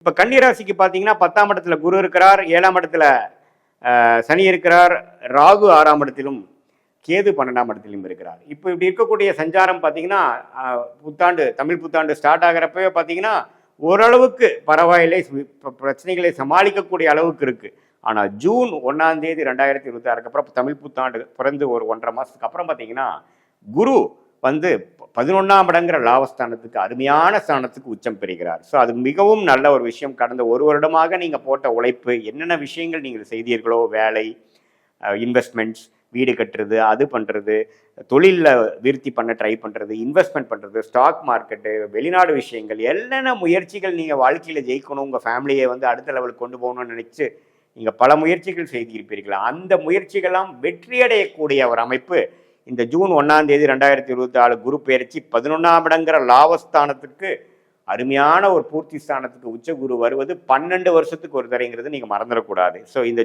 இப்போ கன்னிராசிக்கு பார்த்தீங்கன்னா 10ஆம் இடத்துல குரு இருக்கிறார், 7ஆம் இடத்துல சனி இருக்கிறார், ராகு 6ஆம் இடத்திலும் கேது 12ஆம் இடத்திலும் இருக்கிறார். இப்போ இப்படி இருக்கக்கூடிய சஞ்சாரம் பார்த்தீங்கன்னா புத்தாண்டு தமிழ் புத்தாண்டு ஸ்டார்ட் ஆகிறப்பவே பார்த்தீங்கன்னா ஓரளவுக்கு பரவாயில்லை, பிரச்சனைகளை சமாளிக்கக்கூடிய அளவுக்கு இருக்குது. ஆனால் ஜூன் 1ஆம் தேதி 2026 அப்புறம் தமிழ் புத்தாண்டு பிறந்து ஒரு 1.5 மாதத்துக்கு அப்புறம் பார்த்தீங்கன்னா குரு வந்து 11ஆம் இடங்கிற லாபஸ்தானத்துக்கு அருமையான ஸ்தானத்துக்கு உச்சம் பெறுகிறார். ஸோ அது மிகவும் நல்ல ஒரு விஷயம். கடந்த ஒரு வருடமாக நீங்கள் போட்ட உழைப்பு, என்னென்ன விஷயங்கள் நீங்கள் செய்தீர்களோ, வேலை, இன்வெஸ்ட்மெண்ட்ஸ், வீடு கட்டுறது, அது பண்ணுறது, தொழிலில் விருத்தி பண்ண ட்ரை பண்ணுறது, இன்வெஸ்ட்மெண்ட் பண்ணுறது, ஸ்டாக் மார்க்கெட்டு, வெளிநாடு விஷயங்கள், என்னென்ன முயற்சிகள் நீங்கள் வாழ்க்கையில் ஜெயிக்கணும், உங்கள் ஃபேமிலியை வந்து அடுத்த லெவலுக்கு கொண்டு போகணும்னு நினச்சி நீங்கள் பல முயற்சிகள் செய்திருப்பீர்கள். அந்த முயற்சிகள்லாம் வெற்றியடையக்கூடிய ஒரு அமைப்பு இந்த ஜூன் 1ஆம் தேதி 2024 குரு பெயர்ச்சி 11ஆம் இடங்கிற லாபஸ்தானத்துக்கு அருமையான ஒரு பூர்த்தி ஸ்தானத்துக்கு உச்ச குரு வருவது 12 வருஷத்துக்கு ஒரு தரைங்கிறது நீங்கள் மறந்துடக்கூடாது. ஸோ இந்த